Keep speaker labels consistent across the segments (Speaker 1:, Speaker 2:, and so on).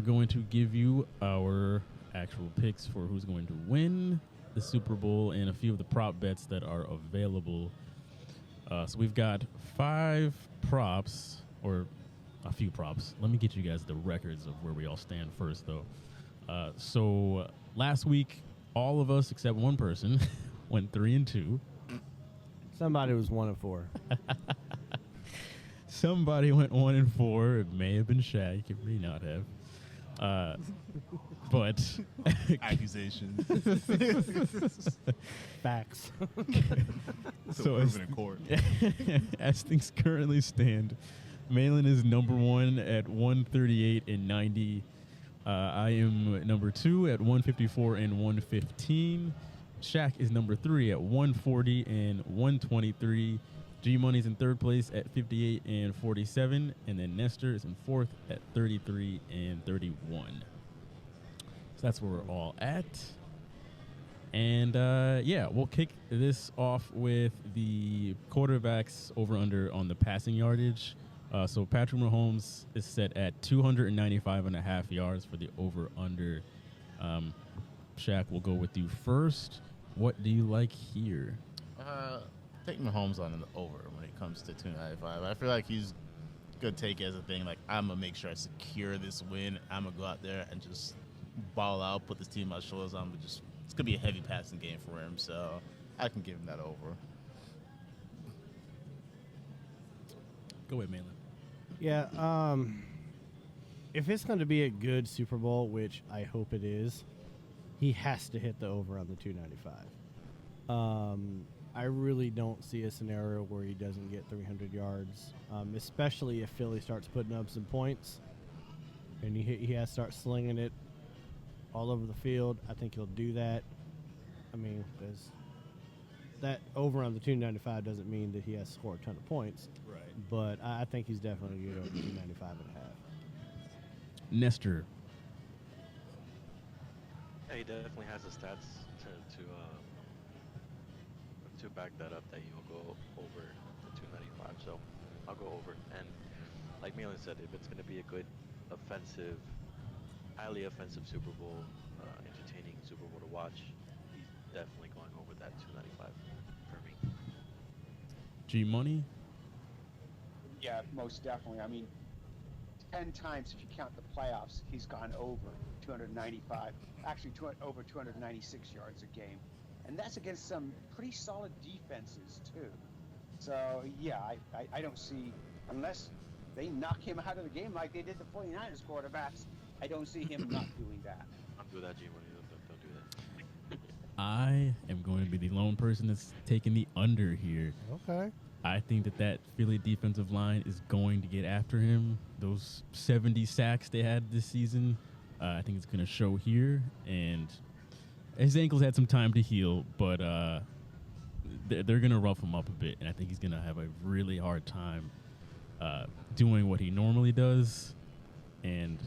Speaker 1: going to give you our actual picks for who's going to win the Super Bowl and a few of the prop bets that are available. So we've got 5 props, or a few props. Let me get you guys the records of where we all stand first, though. So last week, all of us except one person went 3-2.
Speaker 2: Somebody was 1-4.
Speaker 1: Somebody went 1-4. It may have been Shaq. It may not have. But
Speaker 3: accusations.
Speaker 2: Facts.
Speaker 3: So proven in court.
Speaker 1: As things currently stand, Malin is number 1 at 138-90. I am number 2 at 154-115. Shaq is number 3 at 140-123. G Money's in 3rd place at 58-47, and then Nestor is in 4th at 33-31. So that's where we're all at. And we'll kick this off with the quarterbacks over under on the passing yardage. So Patrick Mahomes is set at 295.5 yards for the over under. Shaq, we'll go with you first. What do you like here?
Speaker 3: Take Mahomes on the over when it comes to 295. I feel like he's going to take it as a thing. Like, I'm going to make sure I secure this win. I'm going to go out there and just ball out, put this team on my shoulders. It's going to be a heavy passing game for him. So I can give him that over.
Speaker 1: Go ahead, Malin.
Speaker 2: Yeah, if it's going to be a good Super Bowl, which I hope it is, he has to hit the over on the 295. I really don't see a scenario where he doesn't get 300 yards, especially if Philly starts putting up some points and he has to start slinging it all over the field. I think he'll do that. I mean, that over on the 295 doesn't mean that he has to score a ton of points.
Speaker 1: Right.
Speaker 2: But I think he's definitely going to get over 295.5.
Speaker 1: Nestor.
Speaker 4: Yeah, he definitely has the stats to back that up, that he'll go over the 295. So I'll go over. And like Malin said, if it's going to be a good offensive, highly offensive Super Bowl, entertaining Super Bowl to watch, he's definitely going over that 295 for me.
Speaker 1: G Money.
Speaker 5: Yeah, most definitely. I mean, 10 times if you count the playoffs, he's gone over 295, actually over 296 yards a game. And that's against some pretty solid defenses, too. So, yeah, I don't see, unless they knock him out of the game like they did the 49ers quarterbacks, I don't see him not doing that.
Speaker 4: Don't do that, G-Money. Don't do that.
Speaker 1: I am going to be the lone person that's taking the under here.
Speaker 2: Okay.
Speaker 1: I think that Philly defensive line is going to get after him. Those 70 sacks they had this season, I think it's going to show here. And his ankles had some time to heal, but they're going to rough him up a bit. And I think he's going to have a really hard time doing what he normally does. And,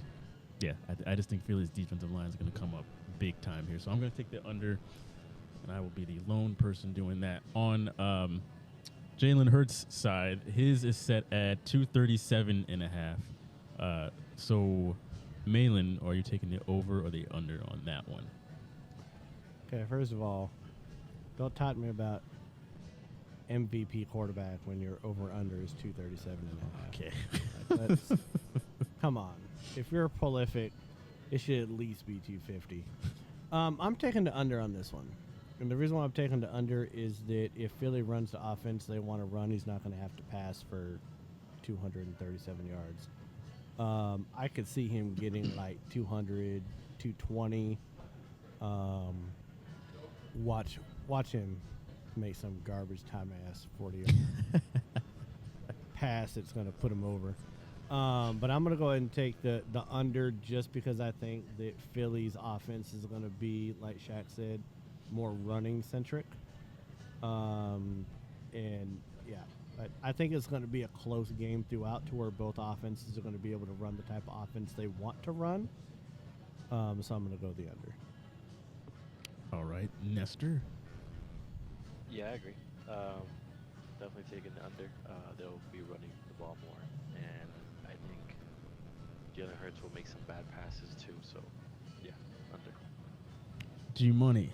Speaker 1: yeah, I just think Philly's defensive line is going to come up big time here. So I'm going to take the under, and I will be the lone person doing that. On Jalen Hurts' side, his is set at 237.5. So, Malin, are you taking the over or the under on that one?
Speaker 2: Okay, first of all, don't talk to me about MVP quarterback when your over-under is 237.5.
Speaker 1: Okay.
Speaker 2: Come on. If you're prolific, it should at least be 250. I'm taking the under on this one. And the reason why I'm taking the under is that if Philly runs the offense they want to run, he's not going to have to pass for 237 yards. I could see him getting like 200, 220. Watch him make some garbage time ass 40 pass that's going to put him over. But I'm going to go ahead and take the under just because I think that Philly's offense is going to be, like Shaq said, more running centric. And yeah, but I think it's going to be a close game throughout to where both offenses are going to be able to run the type of offense they want to run. So I'm going to go the under.
Speaker 1: All right, Nestor.
Speaker 4: Yeah, I agree. Definitely taking the under. They'll be running the ball more, and I think Jalen Hurts will make some bad passes too. So, yeah, under.
Speaker 1: G Money.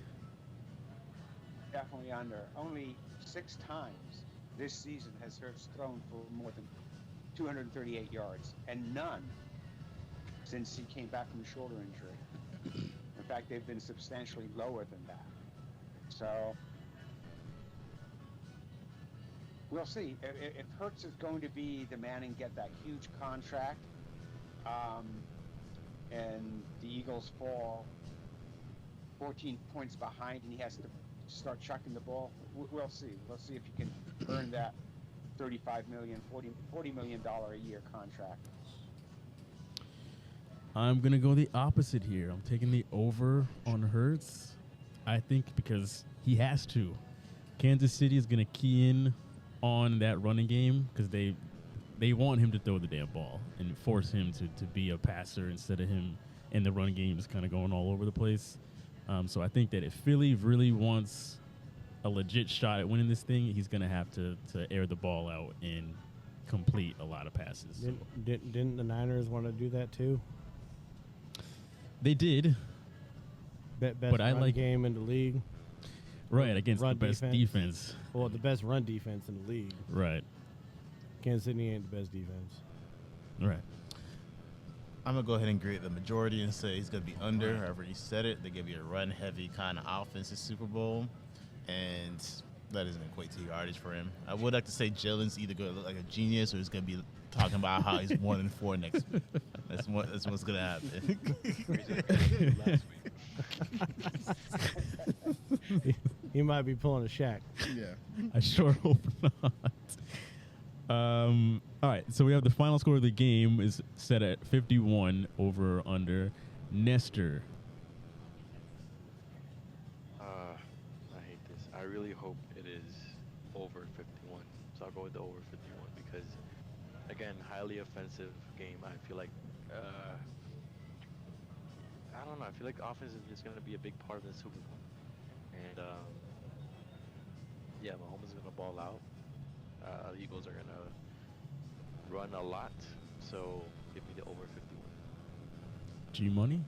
Speaker 5: Definitely under. Only 6 times this season has Hurts thrown for more than 238 yards, and none since he came back from a shoulder injury. In fact, they've been substantially lower than that. So we'll see. If Hurts is going to be the man and get that huge contract, and the Eagles fall 14 points behind and he has to start chucking the ball, we'll see. We'll see if he can earn that $35 million, $40 million a year contract.
Speaker 1: I'm going to go the opposite here. I'm taking the over on Hurts. I think because he has to. Kansas City is going to key in on that running game because they want him to throw the damn ball and force him to be a passer instead of him and the run game is kind of going all over the place. So I think that if Philly really wants a legit shot at winning this thing, he's going to have to air the ball out and complete a lot of passes.
Speaker 2: Didn't the Niners want to do that too?
Speaker 1: They did.
Speaker 2: Best
Speaker 1: But I
Speaker 2: run
Speaker 1: like-
Speaker 2: game in the league.
Speaker 1: Right, against the
Speaker 2: Run
Speaker 1: best defense.
Speaker 2: Well, the best run defense in the league.
Speaker 1: Right,
Speaker 2: Kansas City ain't the best defense.
Speaker 1: right.
Speaker 3: I'm going to go ahead and agree with the majority and say he's going to be under. I already said it. They're going to be a run-heavy kind of offense this Super Bowl, and that doesn't equate to yardage for him. I would like to say Jalen's either going to look like a genius or he's going to be talking about how he's 1-4 next week. That's what's going to happen.
Speaker 4: Last week.
Speaker 2: He might be pulling a Shaq.
Speaker 3: Yeah.
Speaker 1: I sure hope not. All right, so we have the final score of the game is set at 51 over or under. Nestor.
Speaker 4: I hate this. I really hope it is over 51. So I'll go with the over 51 because, again, highly offensive game. I feel like, I don't know. I feel like the offense is just going to be a big part of the Super Bowl. And, yeah, Mahomes is going to ball out. The Eagles are going to run a lot. So give me the over 51.
Speaker 1: G Money.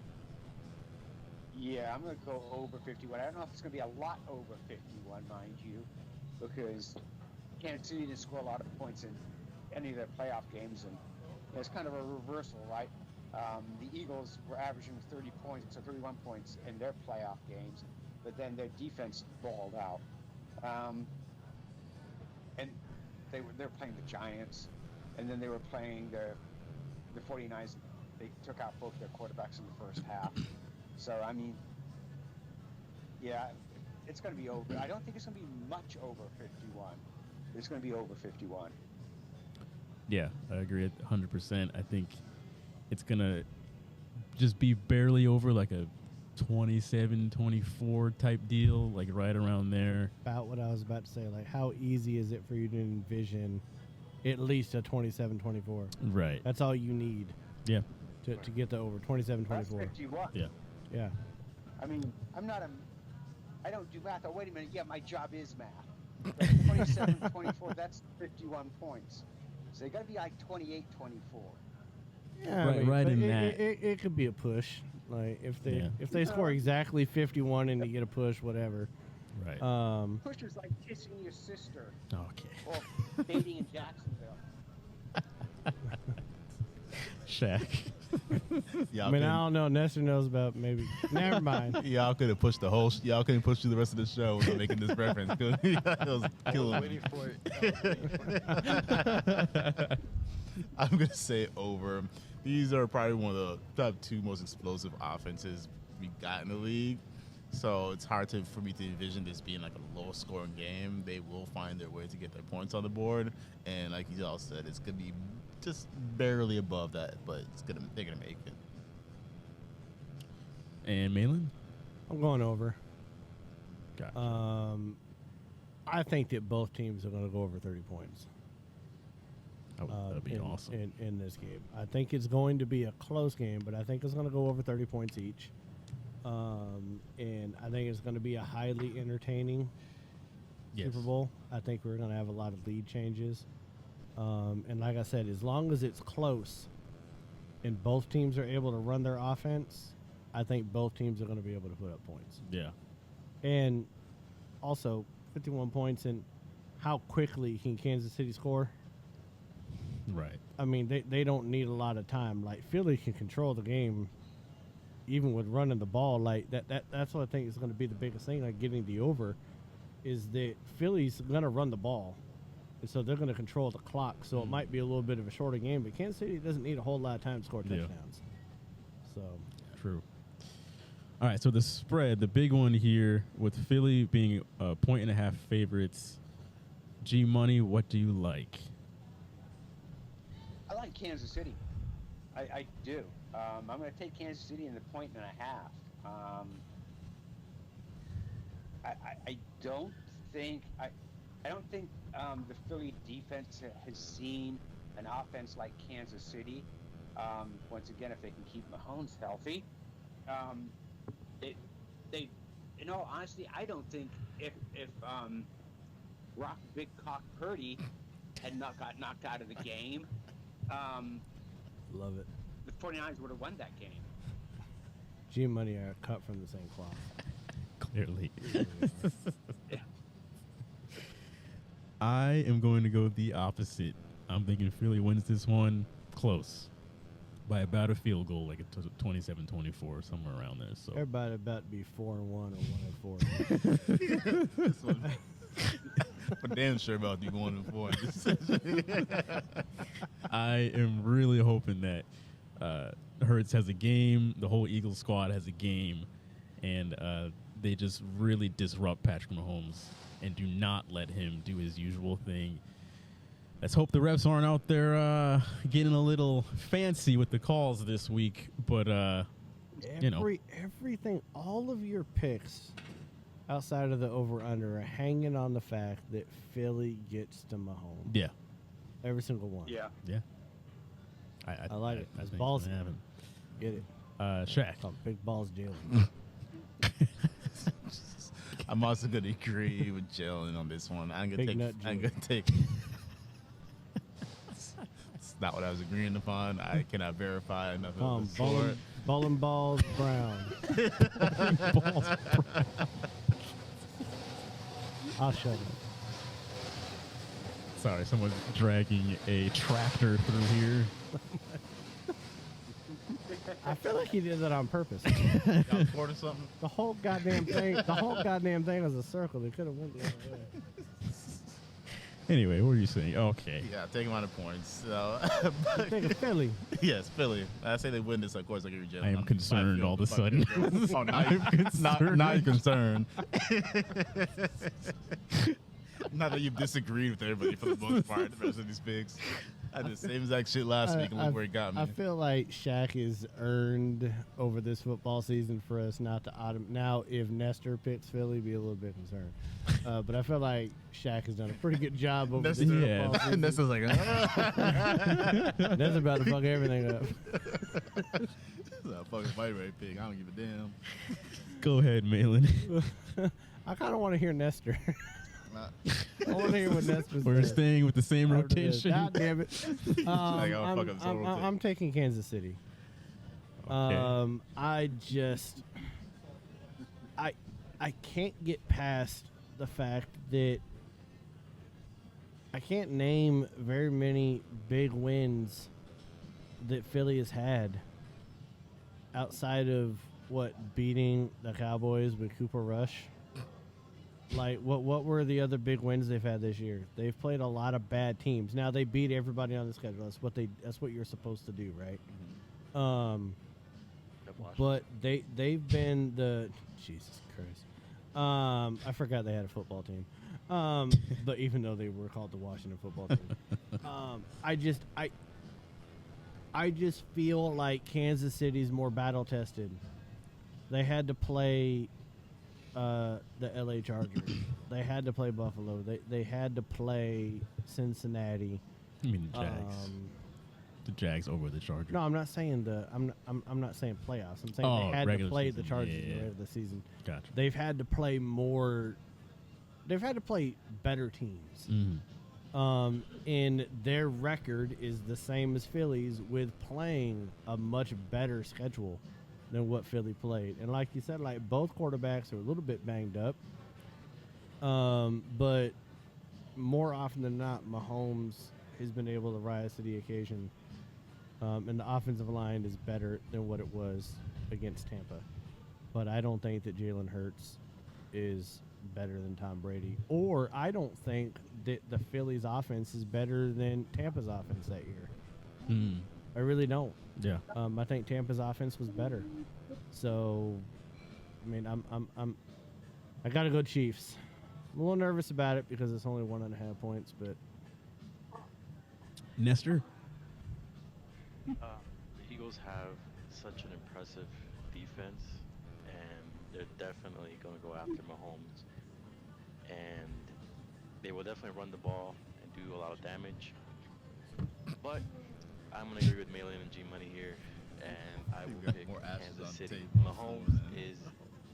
Speaker 5: Yeah, I'm going to go over 51. I don't know if it's going to be a lot over 51, mind you, because Kansas City didn't score a lot of points in any of their playoff games, and it's kind of a reversal, right? The Eagles were averaging 30 points or 31 points in their playoff games, but then their defense balled out. And they're playing the Giants, and then they were playing the 49ers. They took out both their quarterbacks in the first half. So, I mean, yeah, it's going to be over. I don't think it's going to be much over 51. It's going to be over 51.
Speaker 1: Yeah, I agree at 100%. I think it's going to just be barely over, like a 27-24 type deal, like right around there.
Speaker 2: About what I was about to say. Like, how easy is it for you to envision at least a 27-24?
Speaker 1: Right.
Speaker 2: That's all you need
Speaker 1: Yeah.
Speaker 2: to get the over 27-24.
Speaker 5: That's 51.
Speaker 1: Yeah.
Speaker 2: Yeah.
Speaker 5: I mean, I don't do math. Oh, wait a minute. Yeah, my job is math. But 27-24, that's 51 points. So they got to be like 28-24.
Speaker 2: Yeah,
Speaker 1: Right- right
Speaker 2: but
Speaker 1: in that.
Speaker 2: It could be a push. Like if they
Speaker 1: Yeah.
Speaker 2: score exactly 51 and you get a push, whatever.
Speaker 1: Right.
Speaker 5: Pushers like kissing your sister
Speaker 1: Okay.
Speaker 5: or dating in Jacksonville.
Speaker 1: Shaq.
Speaker 3: Y'all
Speaker 2: I mean,
Speaker 3: couldn't-
Speaker 2: I don't know. Nestor knows about maybe. Never mind.
Speaker 3: Y'all could have pushed the whole. Y'all couldn't push through the rest of the show without making this reference. That was killing me.
Speaker 4: Waiting for it.
Speaker 3: I'm gonna say over. These are probably one of the top 2 most explosive offenses we got in the league. So it's hard for me to envision this being like a low-scoring game. They will find their way to get their points on the board, and like you all said, it's gonna be just barely above that, but they're gonna make it.
Speaker 1: And Malin?
Speaker 2: I'm going over.
Speaker 1: Gotcha.
Speaker 2: I think that both teams are going to go over 30 points.
Speaker 1: That'd be awesome.
Speaker 2: in this game. I think it's going to be a close game, but I think it's going to go over 30 points each. And I think it's going to be a highly entertaining
Speaker 1: Yes.
Speaker 2: Super Bowl. I think we're going to have a lot of lead changes. And like I said, as long as it's close, and both teams are able to run their offense, I think both teams are going to be able to put up points.
Speaker 1: Yeah.
Speaker 2: And also, 51 points, and how quickly can Kansas City score?
Speaker 1: Right.
Speaker 2: I mean, they don't need a lot of time. Like, Philly can control the game even with running the ball. Like, that's what I think is going to be the biggest thing, like getting the over, is that Philly's going to run the ball. And so they're going to control the clock. So it might be a little bit of a shorter game, but Kansas City doesn't need a whole lot of time to score touchdowns. So
Speaker 1: True. All right, so the spread, the big one here, with Philly being a 1.5 favorites. G Money, what do you like?
Speaker 5: I like Kansas City. I do. I'm going to take Kansas City in the 1.5. I don't think the Philly defense has seen an offense like Kansas City. Once again, if they can keep Mahomes healthy, in all honesty, I don't think if Rock Big Cock Purdy had not got knocked out of the game,
Speaker 2: love it.
Speaker 5: the 49ers would have won that game.
Speaker 2: G Money are cut from the same cloth.
Speaker 1: Clearly.
Speaker 5: Yeah.
Speaker 1: I am going to go the opposite. I'm thinking Philly wins this one close by about a field goal, like a 27-24, somewhere around there. So
Speaker 2: Everybody about to be 4-1 or 1-4.
Speaker 3: This one, I'm damn sure about you going to 4.
Speaker 1: I am really hoping that Hurts has a game, the whole Eagles squad has a game, and they just really disrupt Patrick Mahomes and do not let him do his usual thing. Let's hope the refs aren't out there getting a little fancy with the calls this week, but
Speaker 2: Everything, all of your picks outside of the over-under are hanging on the fact that Philly gets to Mahomes.
Speaker 1: yeah,
Speaker 2: Every single one.
Speaker 5: Yeah.
Speaker 2: I like it. That's
Speaker 1: think
Speaker 2: ballsy.
Speaker 1: it's gonna happen.
Speaker 2: Get it.
Speaker 1: Shaq.
Speaker 2: Oh, big balls, Jalen.
Speaker 3: I'm also going to agree with Jalen on this one. I'm
Speaker 2: Big
Speaker 3: going
Speaker 2: nut
Speaker 3: to take. It's not what I was agreeing upon. I cannot verify nothing of the sort.
Speaker 2: Bowling balls brown.
Speaker 1: Balls.
Speaker 2: I'll shut up.
Speaker 1: Sorry, someone's dragging a tractor through here.
Speaker 2: I feel like he did that on purpose.
Speaker 3: Got bored or something?
Speaker 2: The whole goddamn thing was a circle. They could have went the other way.
Speaker 1: Anyway, what are you saying? Okay.
Speaker 3: Yeah, take him on the points. So,
Speaker 2: Think of Philly.
Speaker 3: yes, Philly. I say they win this, of course, I agree with Jalen.
Speaker 1: I am
Speaker 3: I'm
Speaker 1: concerned
Speaker 3: five
Speaker 1: all of a
Speaker 3: field,
Speaker 1: sudden.
Speaker 3: five field. Oh, now
Speaker 1: I'm concerned.
Speaker 3: now you're concerned. Not that you've disagreed with everybody for the most part, the rest of these picks. I did the same exact shit last week and look where it got me.
Speaker 2: I feel like Shaq is earned over this football season for us not to now. If Nestor picks Philly, be a little bit concerned. But I feel like Shaq has done a pretty good job over this
Speaker 1: Yeah.
Speaker 2: football season.
Speaker 3: Nestor's like,
Speaker 2: That's about to fuck everything up.
Speaker 3: It's a fucking fight rate pig. I don't give a damn.
Speaker 1: Go ahead, Malin.
Speaker 2: I kind of want to hear Nestor.
Speaker 3: Nah.
Speaker 2: I want to hear what Nestor's
Speaker 1: We're
Speaker 2: saying. After
Speaker 1: staying with the same
Speaker 2: this.
Speaker 1: rotation.
Speaker 2: God damn it.
Speaker 3: Like, I'll fuck up this whole rotation.
Speaker 2: I'm taking Kansas City.
Speaker 1: Okay.
Speaker 2: I can't get past the fact that I can't name very many big wins that Philly has had outside of beating the Cowboys with Cooper Rush. Like, what were the other big wins they've had this year? They've played a lot of bad teams. Now they beat everybody on the schedule. That's what you're supposed to do, right? But they've been the Jesus Christ. I forgot they had a football team. But even though they were called the Washington Football Team, I just feel like Kansas City's more battle tested. They had to play the LA Chargers. They had to play Buffalo. They had to play Cincinnati.
Speaker 1: I mean the Jags. The Jags over the Chargers.
Speaker 2: No, I'm not saying I'm not saying playoffs. I'm saying they had to
Speaker 1: regular
Speaker 2: play
Speaker 1: season.
Speaker 2: the Chargers in
Speaker 1: Yeah.
Speaker 2: the regular season.
Speaker 1: Gotcha.
Speaker 2: They've had to play more. They've had to play better teams.
Speaker 1: Mhm.
Speaker 2: And their record is the same as Philly's with playing a much better schedule than what Philly played. And like you said, like both quarterbacks are a little bit banged up. But more often than not, Mahomes has been able to rise to the occasion. And the offensive line is better than what it was against Tampa. But I don't think that Jalen Hurts is better than Tom Brady. Or I don't think that the Phillies offense is better than Tampa's offense that year. I really don't.
Speaker 1: Yeah.
Speaker 2: I think Tampa's offense was better. So, I mean, I got to go Chiefs. I'm a little nervous about it because it's only 1.5 points, but
Speaker 1: Nestor?
Speaker 4: The Eagles have such an impressive defense, and they're definitely going to go after Mahomes. And they will definitely run the ball and do a lot of damage. But I'm going to agree with Malin and G Money here, and I will pick
Speaker 3: more ashes on
Speaker 4: Kansas City.
Speaker 3: tape.
Speaker 4: Mahomes is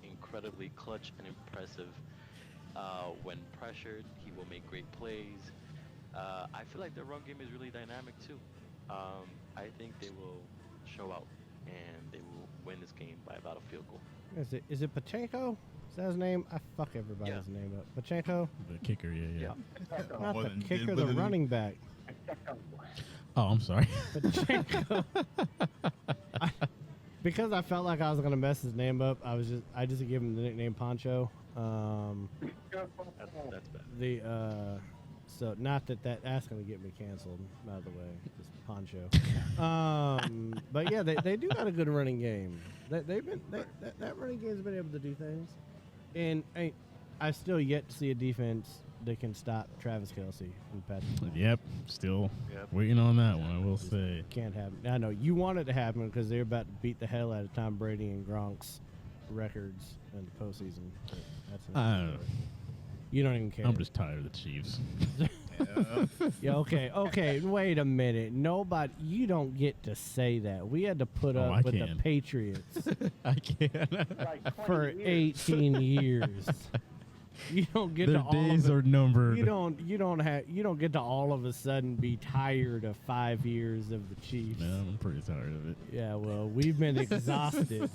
Speaker 4: incredibly clutch and impressive. When pressured, he will make great plays. I feel like their run game is really dynamic too. I think they will show out and they will win this game by about a field goal.
Speaker 2: is it Pachenko? Is that his name? I fuck everybody's
Speaker 4: Yeah.
Speaker 2: name up. Pachenko?
Speaker 1: The kicker, yeah.
Speaker 2: Not
Speaker 3: More
Speaker 2: the
Speaker 3: than
Speaker 2: kicker,
Speaker 3: did
Speaker 2: the
Speaker 3: with it.
Speaker 2: running back.
Speaker 1: Oh, I'm sorry.
Speaker 2: Pachenko. Because I felt like I was gonna mess his name up, I just gave him the nickname Poncho.
Speaker 4: That's bad.
Speaker 2: So not that's gonna get me canceled, by the way, just Poncho. But yeah, they do got a good running game. That running game's been able to do things, and I've still yet to see a defense that can stop Travis Kelce and Patrick.
Speaker 1: Yep. Still
Speaker 4: Yep.
Speaker 1: waiting on that one, I will say.
Speaker 2: Can't happen. I know you want it to happen because they're about to beat the hell out of Tom Brady and Gronk's records in the postseason. But that's another story. You don't even care.
Speaker 1: I'm just tired of the Chiefs.
Speaker 2: Yeah, okay. Wait a minute. You don't get to say that. We had to put
Speaker 1: Oh,
Speaker 2: up
Speaker 1: I
Speaker 2: with
Speaker 1: can.
Speaker 2: the Patriots
Speaker 1: I can't.
Speaker 5: Like 20
Speaker 2: for
Speaker 5: years.
Speaker 2: 18 years. You don't get
Speaker 1: Their
Speaker 2: to all
Speaker 1: days
Speaker 2: of
Speaker 1: are
Speaker 2: it.
Speaker 1: numbered.
Speaker 2: You don't get to all of a sudden be tired of 5 years of the Chiefs.
Speaker 1: Man, I'm pretty tired of it.
Speaker 2: Yeah, well, we've been exhausted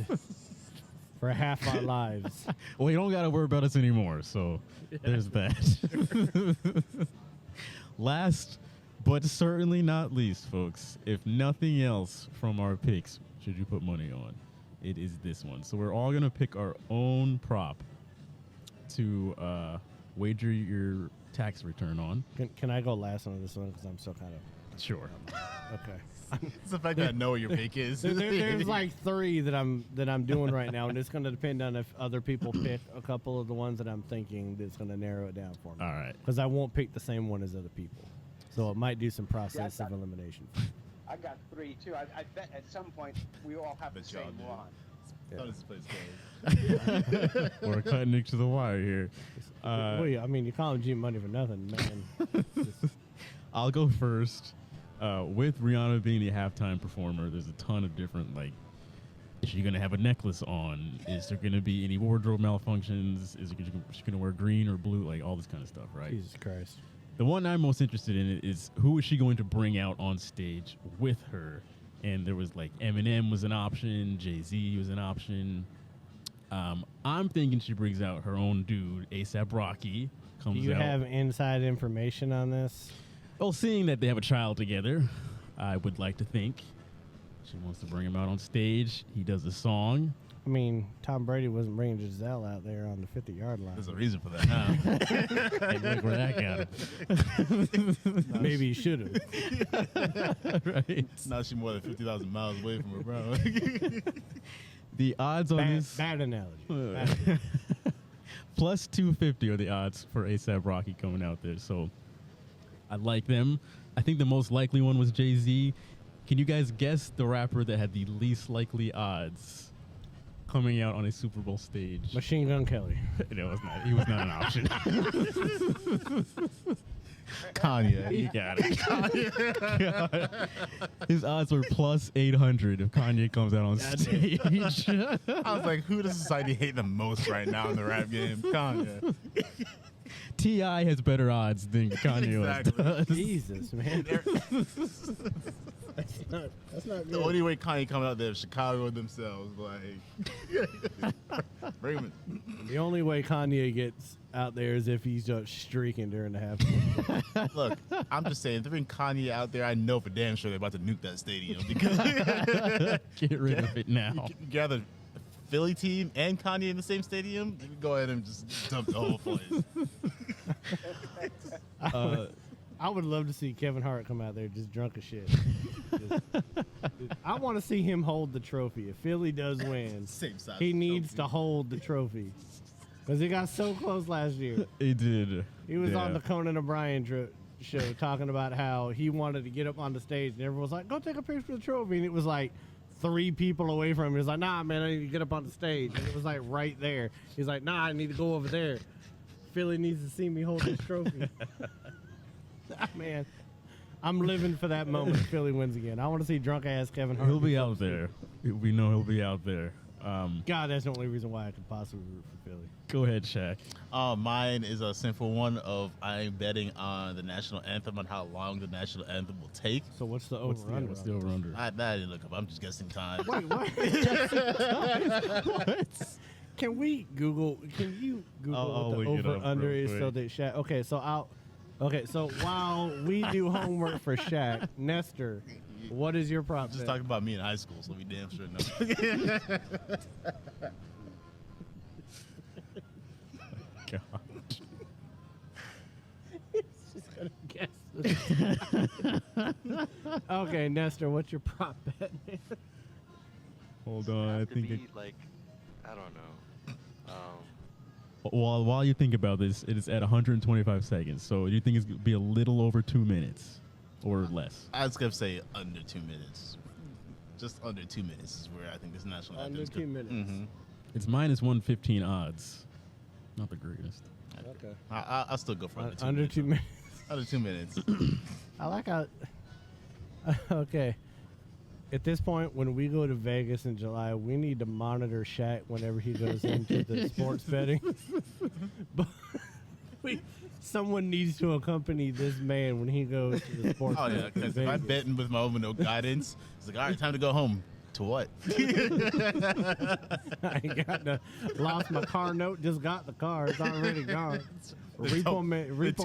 Speaker 2: for half our lives.
Speaker 1: Well, you don't got to worry about us anymore, so there's that. Last, but certainly not least, folks, if nothing else from our picks should you put money on, it is this one. So we're all going to pick our own prop to wager your tax return on.
Speaker 2: Can I go last on this one because I'm still kind of
Speaker 1: Sure.
Speaker 2: okay.
Speaker 3: It's the fact that I know what your pick is.
Speaker 2: There's like 3 that I'm doing right now, and it's going to depend on if other people pick a couple of the ones that I'm thinking that's going to narrow it down for me.
Speaker 1: All right.
Speaker 2: Because I won't pick the same one as other people, so it might do some process of elimination.
Speaker 5: I got 3 too. I bet at some point we all have the
Speaker 3: Bet y'all
Speaker 5: same
Speaker 3: do.
Speaker 5: one.
Speaker 3: How does this place go?
Speaker 1: We're cutting it to the wire here.
Speaker 2: Well, I mean, you call him G Money for nothing, man.
Speaker 1: I'll go first. With Rihanna being the halftime performer, there's a ton of different, like, is she going to have a necklace on? Is there going to be any wardrobe malfunctions? Is she going to wear green or blue? Like, all this kind of stuff, right?
Speaker 2: Jesus Christ.
Speaker 1: The one I'm most interested in is who is she going to bring out on stage with her? And there was, like, Eminem was an option. Jay-Z was an option. I'm thinking she brings out her own dude, A$AP Rocky.
Speaker 2: Do you have inside information on this?
Speaker 1: Well, seeing that they have a child together, I would like to think she wants to bring him out on stage. He does a song.
Speaker 2: I mean, Tom Brady wasn't bringing Giselle out there on the 50-yard line.
Speaker 3: There's a reason for that. Huh?
Speaker 1: Hey, look where that got him.
Speaker 2: Maybe he should have.
Speaker 1: Right.
Speaker 3: Now she's more than 50,000 miles away from her, bro.
Speaker 1: The odds on this
Speaker 2: Bad analogy.
Speaker 1: plus 250 are the odds for A$AP Rocky coming out there. So I like them. I think the most likely one was Jay-Z. Can you guys guess the rapper that had the least likely odds coming out on a Super Bowl stage?
Speaker 2: Machine Gun Kelly.
Speaker 1: No, it was not. He was not an option.
Speaker 3: Kanye.
Speaker 1: You got it. God. His odds were plus 800 if Kanye comes out on stage.
Speaker 3: I was like, who does society hate the most right now in the rap game? Kanye.
Speaker 1: T.I. has better odds than Kanye West
Speaker 3: Exactly.
Speaker 1: does.
Speaker 2: Jesus, man. That's not
Speaker 3: The
Speaker 2: good.
Speaker 3: only way Kanye coming out there is Chicago themselves. Like, bring him in.
Speaker 2: The only way Kanye gets out there is if he's just streaking during the halftime.
Speaker 3: Look, I'm just saying, if they bring Kanye out there, I know for damn sure they're about to nuke that stadium because
Speaker 1: Get rid of it now.
Speaker 3: you gather Philly team and Kanye in the same stadium, you can go ahead and just dump the whole place.
Speaker 2: I would love to see Kevin Hart come out there just drunk as shit. I want to see him hold the trophy. If Philly does win,
Speaker 3: Same size.
Speaker 2: he needs to hold the trophy. Because he got so close last year.
Speaker 1: He did.
Speaker 2: He was
Speaker 1: Yeah.
Speaker 2: on the Conan O'Brien show talking about how he wanted to get up on the stage, and everyone was like, go take a picture of the trophy. And it was like 3 people away from him. He was like, nah, man, I need to get up on the stage. And it was like right there. He's like, nah, I need to go over there. Philly needs to see me hold this trophy. Man, I'm living for that moment if Philly wins again. I want to see drunk-ass Kevin Hart.
Speaker 1: He'll be out there. We know he'll be out there.
Speaker 2: God, that's the only reason why I could possibly root for Philly.
Speaker 1: Go ahead, Shaq.
Speaker 3: Mine is a simple one of I'm betting on the national anthem and how long the national anthem will take.
Speaker 2: So what's the
Speaker 1: What's
Speaker 2: over-under?
Speaker 1: the over-under?
Speaker 3: I didn't look up. I'm just guessing time.
Speaker 2: Wait, what? Can we Google? Can you Google
Speaker 1: I'll
Speaker 2: what the
Speaker 1: look it up
Speaker 2: over-under
Speaker 1: real
Speaker 2: is so
Speaker 1: quick.
Speaker 2: that Shaq? Okay, so while we do homework for Shaq, Nestor, what is your prop
Speaker 3: Just
Speaker 2: bet?
Speaker 3: talking about me in high school, so we damn sure know.
Speaker 1: God.
Speaker 2: Okay, Nestor, what's your prop bet?
Speaker 1: Hold
Speaker 4: Have
Speaker 1: on. I
Speaker 4: to
Speaker 1: think.
Speaker 4: be like, I don't know.
Speaker 1: While you think about this, it is at 125 seconds. So you think it's gonna be a little over 2 minutes or less?
Speaker 3: I was gonna say under 2 minutes. Just under 2 minutes is where I think this national anthem
Speaker 2: Under
Speaker 3: is
Speaker 2: 2 minutes.
Speaker 3: Mm-hmm.
Speaker 1: It's minus 115 odds. Not the greatest.
Speaker 2: Okay.
Speaker 3: I'll still go for under 2
Speaker 2: Under
Speaker 3: minutes.
Speaker 2: 2 minutes.
Speaker 3: Under 2 minutes.
Speaker 2: I like how. Okay. At this point, when we go to Vegas in July, we need to monitor Shaq whenever he goes into the sports betting. But someone needs to accompany this man when he goes to the sports
Speaker 3: Oh yeah,
Speaker 2: betting in
Speaker 3: because if I'm
Speaker 2: Vegas.
Speaker 3: betting with my own with no guidance, it's like, all right, time to go home. To what?
Speaker 2: I ain't got lost my car note, just got the car. It's already gone. Repo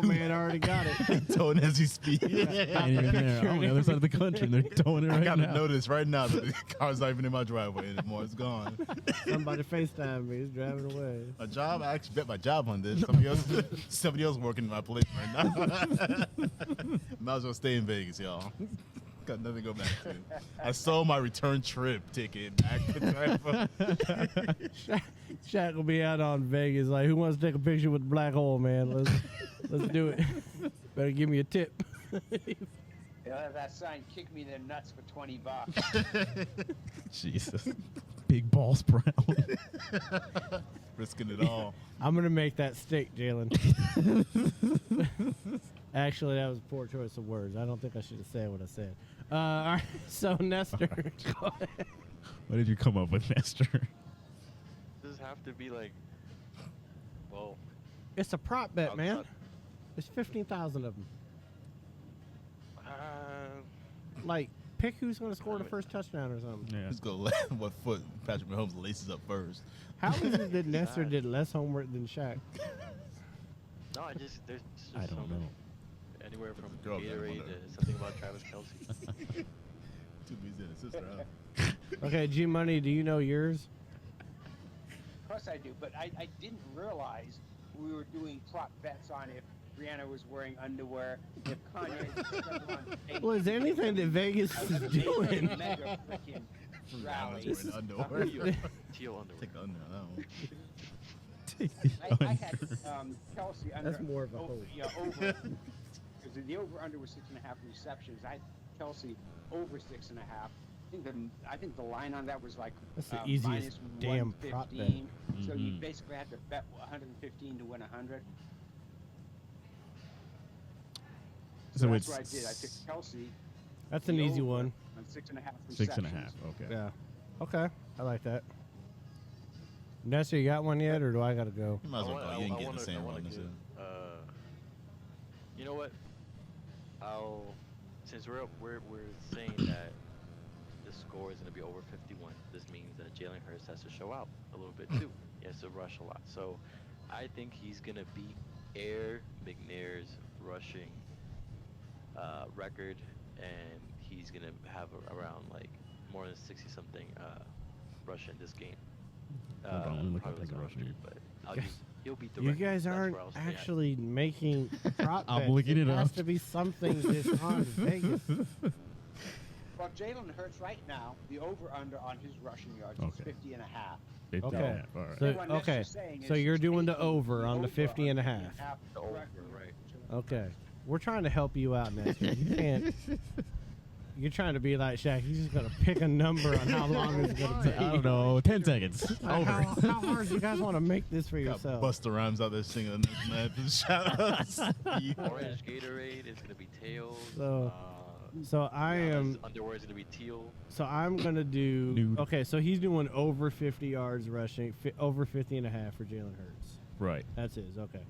Speaker 2: man already got it.
Speaker 3: Towing as you speak.
Speaker 1: I ain't even there. I'm on the other side of the country and they're towing it
Speaker 3: I
Speaker 1: right
Speaker 3: gotta
Speaker 1: now.
Speaker 3: notice right now that the car's not even in my driveway anymore. It's gone.
Speaker 2: Somebody FaceTime me. He's driving away.
Speaker 3: My job, I actually bet my job on this. Somebody else working in my place right now. Might as well stay in Vegas, y'all. Got nothing to go back to. I sold my return trip ticket back to Tampa.
Speaker 2: Shaq will be out on Vegas like, who wants to take a picture with the black hole, man? Let's do it. Better give me a tip.
Speaker 5: They'll have that sign, kick me in the nuts for $20.
Speaker 1: Jesus. Big balls Brown.
Speaker 3: Risking it all.
Speaker 2: I'm gonna make that stick, Jalen. Actually, that was a poor choice of words. I don't think I should have said what I said. All right, so Nestor, go ahead.
Speaker 1: What did you come up with, Nestor?
Speaker 4: Does this have to be like, well,
Speaker 2: It's a prop bet,
Speaker 4: I'll
Speaker 2: man.
Speaker 4: cut.
Speaker 2: There's 15,000 of them.
Speaker 4: uh,
Speaker 2: Like, pick who's gonna score the first touchdown or something.
Speaker 1: Yeah.
Speaker 3: Let's go what foot Patrick Mahomes laces up first.
Speaker 2: How is it that Nestor did less homework than Shaq?
Speaker 4: no, there's just
Speaker 1: I
Speaker 4: so
Speaker 1: don't
Speaker 4: many.
Speaker 1: know.
Speaker 4: Anywhere from
Speaker 3: Girl, that
Speaker 4: Gatorade
Speaker 3: wonder.
Speaker 4: to something about Travis Kelce.
Speaker 3: Two B's in a sister out.
Speaker 2: Okay, G Money, do you know yours?
Speaker 5: Of course I do, but I didn't realize we were doing prop bets on if Rihanna was wearing underwear, if Kanye was on stage.
Speaker 2: Well, is there anything that Vegas
Speaker 5: That
Speaker 2: is
Speaker 5: was a major,
Speaker 2: doing?
Speaker 5: mega freaking rally.
Speaker 2: This is-
Speaker 3: underwear.
Speaker 4: Teal underwear.
Speaker 3: Take the under on that one.
Speaker 5: I had Kelsey under.
Speaker 2: That's more of a hope.
Speaker 5: Yeah, over. Because the over/under was 6.5 receptions. I had Kelsey over 6.5. I think the line on that was like
Speaker 2: That's the easiest
Speaker 5: minus
Speaker 2: damn prop bet.
Speaker 5: 115. So you
Speaker 1: Mhm.
Speaker 5: basically had to bet 115 to win 100.
Speaker 1: So
Speaker 5: that's
Speaker 1: it's
Speaker 5: what I did. I took Kelsey.
Speaker 2: That's an
Speaker 5: the
Speaker 2: easy
Speaker 5: over
Speaker 2: one.
Speaker 5: On 6.5
Speaker 1: 6.5.
Speaker 5: receptions.
Speaker 1: Okay.
Speaker 2: Yeah. Okay, I like that. Nestor, you got one yet, or do I gotta go?
Speaker 3: You might as well
Speaker 4: I
Speaker 3: go.
Speaker 4: wa-
Speaker 3: You
Speaker 4: I
Speaker 3: didn't get
Speaker 4: wanna-
Speaker 3: the
Speaker 4: I
Speaker 3: same
Speaker 4: wanna
Speaker 3: one.
Speaker 4: give, You know what? Since we're saying that the score is gonna be over 51, this means that Jalen Hurts has to show out a little bit too. He has to rush a lot. So I think he's gonna beat Air McNair's rushing record, and he's gonna have around like more than 60 something rushing this game.
Speaker 1: Hold on, let me look
Speaker 4: Probably
Speaker 1: up his
Speaker 4: lose
Speaker 1: rushing.
Speaker 4: 100, but he'll beat the
Speaker 2: You
Speaker 4: record.
Speaker 2: guys
Speaker 4: That's
Speaker 2: aren't
Speaker 4: where I'll stay at.
Speaker 2: actually making prop
Speaker 1: I'm
Speaker 2: bets.
Speaker 1: looking it
Speaker 2: has
Speaker 1: up.
Speaker 2: to be something that's on Vegas.
Speaker 5: Well, Jalen Hurts right now, the over/under on his rushing yards
Speaker 1: Okay.
Speaker 5: is 50 and a half.
Speaker 1: 50
Speaker 2: Okay.
Speaker 1: and a half, all right.
Speaker 2: So,
Speaker 5: What Ness
Speaker 2: okay.
Speaker 5: is saying
Speaker 2: So
Speaker 5: is
Speaker 2: you're
Speaker 5: he's
Speaker 2: doing the
Speaker 5: taking
Speaker 2: over on the
Speaker 5: over
Speaker 2: 50 and a
Speaker 5: on
Speaker 2: half.
Speaker 5: 50 and a half
Speaker 4: The over,
Speaker 5: record.
Speaker 4: right.
Speaker 2: Okay. We're trying to help you out, Nestor. You can't. You're trying to be like Shaq. You're just gonna pick a number on how long it's gonna take.
Speaker 1: I don't know, 10 seconds.
Speaker 2: How,
Speaker 1: Over.
Speaker 2: how hard do you guys want to make this for
Speaker 3: Got
Speaker 2: yourself?
Speaker 3: Busta Rhymes out there singing the national shout outs.
Speaker 4: Orange Gatorade is gonna be tails.
Speaker 2: So- So I am.
Speaker 4: Underwear is gonna be teal.
Speaker 2: So I'm gonna do.
Speaker 1: Nude.
Speaker 2: Okay. So he's doing over 50 yards rushing, over 50 and a half for Jalen Hurts.
Speaker 1: Right.
Speaker 2: That's his. Okay.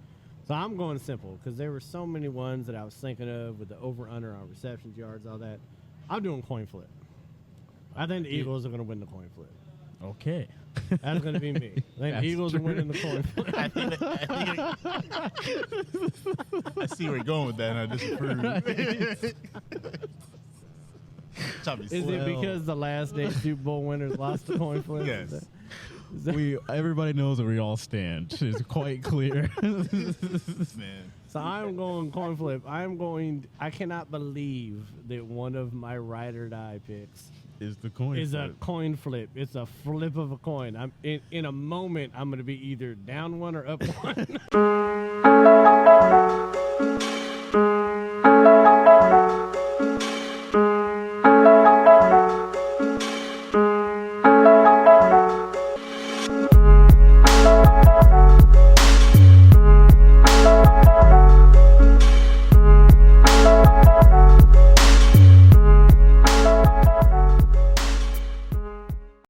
Speaker 2: So I'm going simple because there were so many ones that I was thinking of with the over/under on receptions, yards, all that. I'm doing coin flip. I think the Eagles are going to win the coin flip.
Speaker 1: Okay.
Speaker 2: That's going to be me. I think the
Speaker 1: That's
Speaker 2: Eagles are
Speaker 1: true.
Speaker 2: winning the coin flip.
Speaker 3: I see where you're going with that, and I disapprove.
Speaker 2: Is it because the last day Super Bowl winners lost the coin flip?
Speaker 3: Yes.
Speaker 2: Is that-
Speaker 1: Everybody knows where we all stand. It's quite clear.
Speaker 3: Man.
Speaker 2: So I'm going coin flip. I cannot believe that one of my ride or die picks
Speaker 1: Is the coin
Speaker 2: is a
Speaker 1: flip.
Speaker 2: coin flip. It's a flip of a coin. I'm in a moment. I'm going to be either down one or up one.